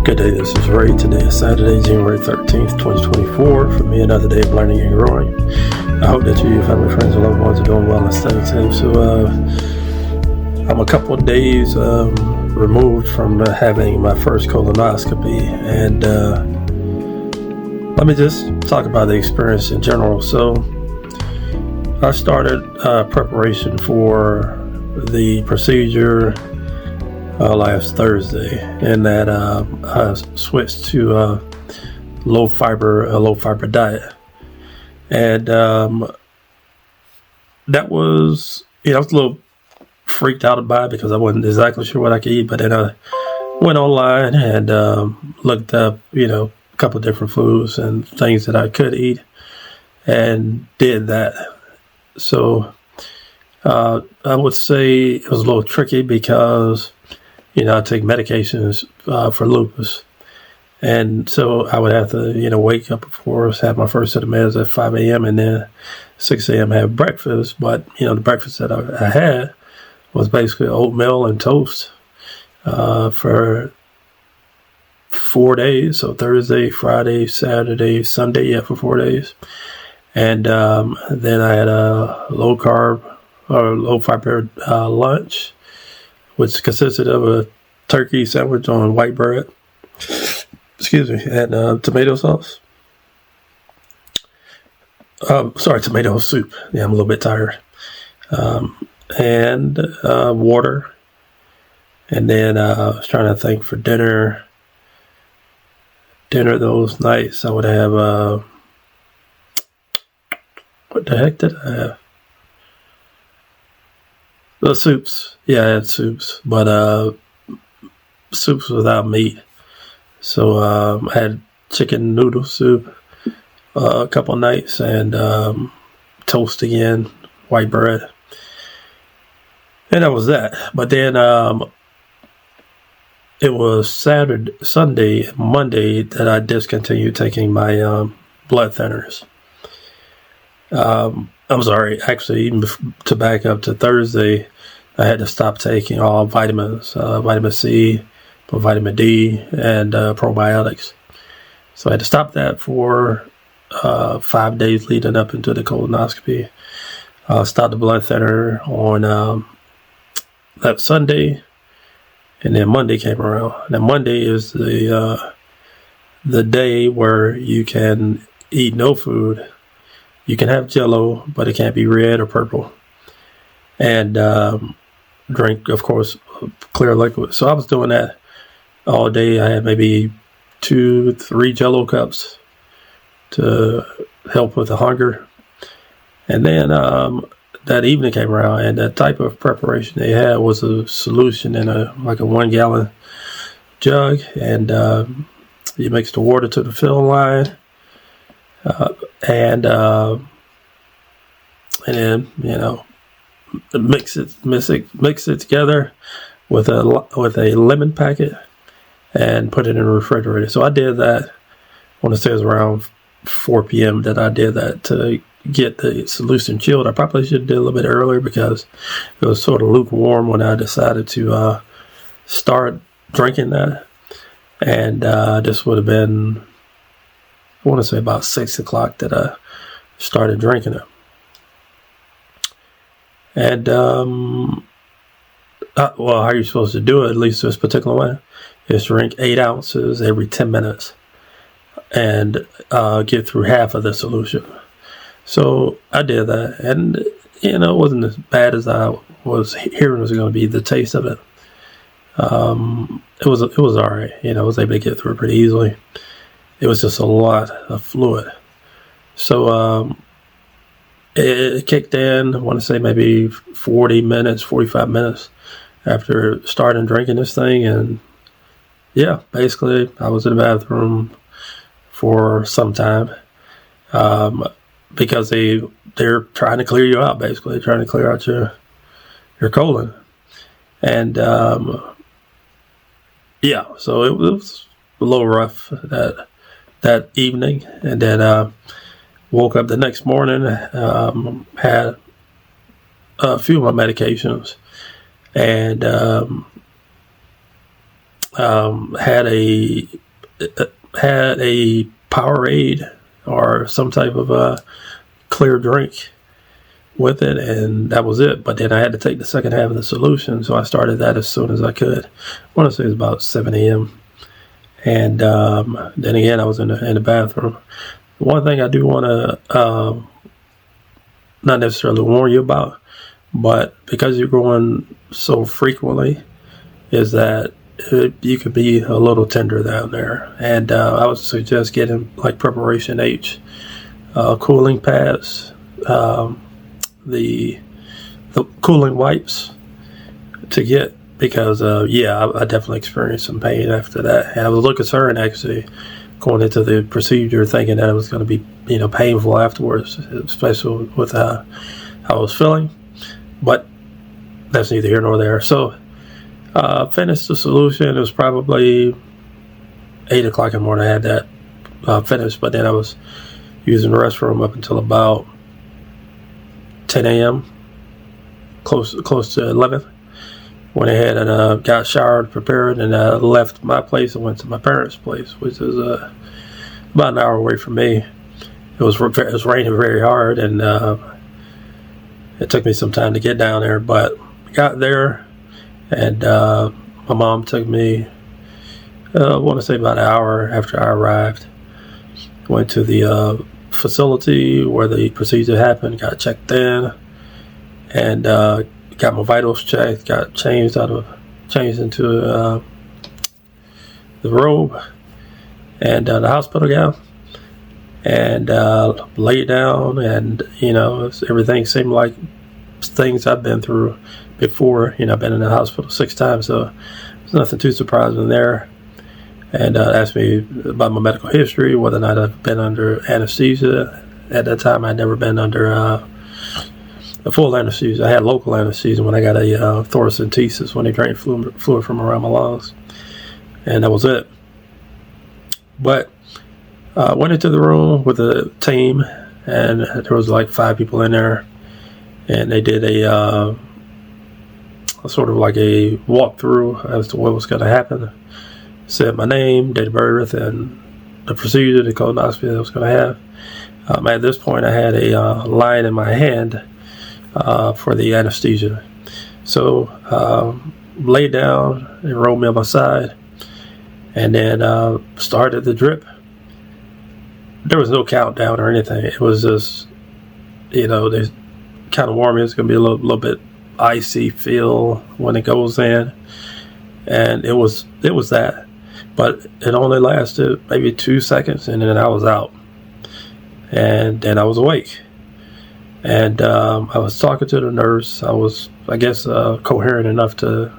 Good day, this is Ray. Today is Saturday, January 13th, 2024. For me, another day of learning and growing. I hope that you, your family, friends, and loved ones are doing well and staying safe. So, I'm a couple of days removed from having my first colonoscopy, and let me just talk about the experience in general. So, I started preparation for the procedure last Thursday, and that I switched to a low fiber diet, and that was, I was a little freaked out about it because I wasn't exactly sure what I could eat. But then I went online and looked up, a couple of different foods and things that I could eat, and did that. So I would say it was a little tricky because I take medications for lupus. And so I would have to, wake up, of course, have my first set of meds at 5 a.m. and then 6 a.m. have breakfast. But, the breakfast that I had was basically oatmeal and toast for 4 days. So Thursday, Friday, Saturday, Sunday, for 4 days. And then I had a low carb or low fiber lunch, which consisted of a turkey sandwich on white bread, and tomato sauce. Tomato soup. Yeah, I'm a little bit tired. And water. And then I was trying to think for dinner. Those nights, I would have, what the heck did I have? The soups. Yeah, I had soups, but soups without meat. So I had chicken noodle soup a couple nights, and toast again, white bread. And that was that. But then it was Sunday, Monday that I discontinued taking my blood thinners. I'm sorry, actually, even to back up to Thursday, I had to stop taking all vitamins, vitamin C, vitamin D, and probiotics. So I had to stop that for 5 days leading up into the colonoscopy. Stopped the blood thinner on that Sunday, and then Monday came around. Now Monday is the day where you can eat no food. You can have Jell-O, but it can't be red or purple. And drink, of course, clear liquid. So I was doing that all day. I had maybe 2-3 Jell-O cups to help with the hunger. And then that evening came around, and the type of preparation they had was a solution in a 1 gallon jug. And you mix the water to the fill line. And then mix it together with a lemon packet and put it in the refrigerator. So I did that. I want to say it was around 4 p.m. that I did that to get the solution chilled. I probably should have did a little bit earlier because it was sort of lukewarm when I decided to start drinking that. And this would have been, I want to say about 6 o'clock that I started drinking it. And, how you're supposed to do it, at least this particular way, is drink 8 ounces every 10 minutes and get through half of the solution. So I did that, and, it wasn't as bad as I was hearing was going to be, the taste of it. It was all right. I was able to get through it pretty easily. It was just a lot of fluid. So it kicked in, I want to say maybe 45 minutes after starting drinking this thing. And yeah, basically I was in the bathroom for some time because they're trying to clear you out, basically trying to clear out your colon. And yeah, so it was a little rough that evening, and then woke up the next morning, had a few of my medications, and had a Powerade or some type of a clear drink with it, and that was it. But then I had to take the second half of the solution, so I started that as soon as I could. I want to say it was about 7 a.m. And then again, I was in the bathroom. One thing I do want to not necessarily warn you about, but because you're going so frequently, is that you could be a little tender down there. And I would suggest getting like preparation H, cooling pads, the cooling wipes to get, because yeah, I definitely experienced some pain after that, and I was a little concerned actually going into the procedure, thinking that it was going to be painful afterwards, especially with how I was feeling. But that's neither here nor there. So finished the solution. It was probably 8 o'clock in the morning I had that finished, but then I was using the restroom up until about 10 a.m. close to 11. Went ahead and got showered, prepared, and left my place and went to my parents' place, which is about an hour away from me. It was raining very hard, and it took me some time to get down there, but got there, and my mom took me, I want to say about an hour after I arrived. Went to the facility where the procedure happened, got checked in, and got my vitals checked, got changed into the robe and the hospital gown, and laid down, and everything seemed like things I've been through before. I've been in the hospital 6 times, so there's nothing too surprising there. And asked me about my medical history, whether or not I've been under anesthesia. At that time, I'd never been under a full anesthesia. I had local anesthesia when I got a thoracentesis, when they drained fluid from around my lungs, and that was it. But went into the room with a team, and there was like 5 people in there, and they did a sort of like a walkthrough as to what was going to happen. Said my name, date of birth, and the procedure, the colonoscopy that I was going to have. At this point, I had a line in my hand for the anesthesia. So laid down and rolled me on my side, and then started the drip. There was no countdown or anything. It was just, they kind of warm. It's going to be a little bit icy feel when it goes in, and it was that. But it only lasted maybe 2 seconds, and then I was out, and then I was awake. And I was talking to the nurse. I was, I guess, coherent enough to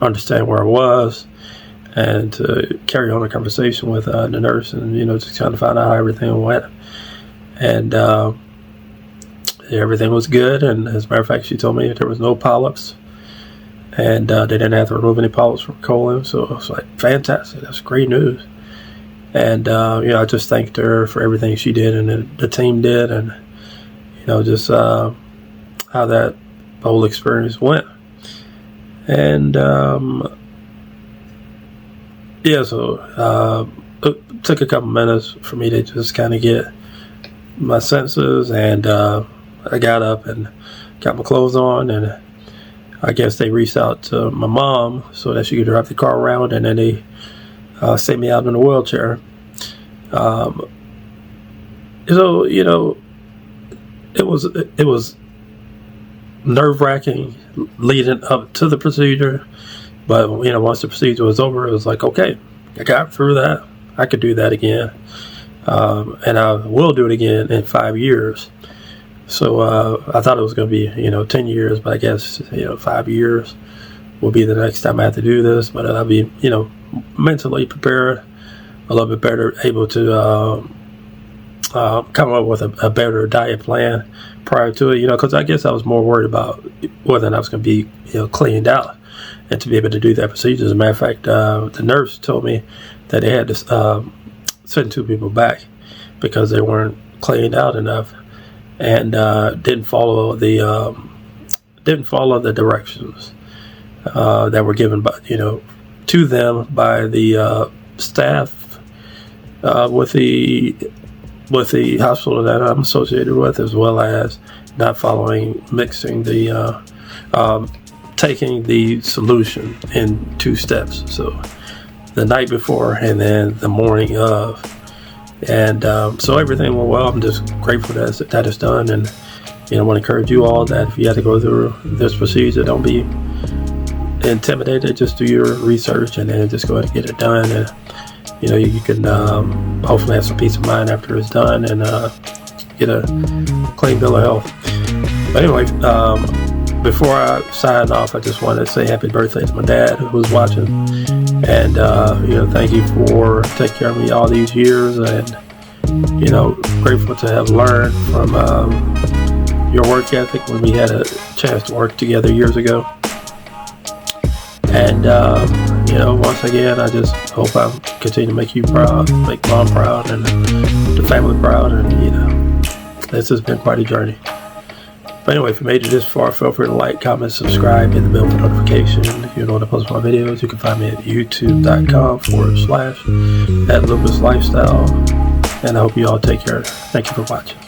understand where I was and to carry on a conversation with the nurse, and just trying to find out how everything went. And everything was good. And as a matter of fact, she told me there was no polyps, and they didn't have to remove any polyps from colon. So I was like, fantastic, that's great news. And I just thanked her for everything she did and the team did, and just how that whole experience went. And so it took a couple minutes for me to just kind of get my senses, and I got up and got my clothes on, and I guess they reached out to my mom so that she could drive the car around, and then they sent me out in a wheelchair. So it was nerve-wracking leading up to the procedure, but once the procedure was over, it was like, okay, I got through that. I could do that again, and I will do it again in 5 years. So I thought it was going to be 10 years, but I guess 5 years will be the next time I have to do this. But I'll be mentally prepared, a little bit better, able to come up with a better diet plan prior to it, because I guess I was more worried about whether or not I was going to be cleaned out and to be able to do that procedure. As a matter of fact, the nurse told me that they had to send 2 people back because they weren't cleaned out enough, and didn't follow the directions that were given by to them by the staff with the hospital that I'm associated with, as well as not mixing the taking the solution in 2 steps. So the night before and then the morning of. And so everything went well. I'm just grateful that it's done. And I want to encourage you all that if you have to go through this procedure, don't be intimidated. Just do your research and then just go ahead and get it done. And you can hopefully have some peace of mind after it's done and get a clean bill of health. But anyway, before I sign off, I just wanted to say happy birthday to my dad who's watching. And, thank you for taking care of me all these years, and, grateful to have learned from your work ethic when we had a chance to work together years ago. And, once again, I just hope I continue to make you proud, make Mom proud, and the family proud. And, this has been quite a journey. But anyway, if you made it this far, feel free to like, comment, subscribe, hit the bell for notification. If you want to post my videos, you can find me at youtube.com/@LucasLifestyle. And I hope you all take care. Thank you for watching.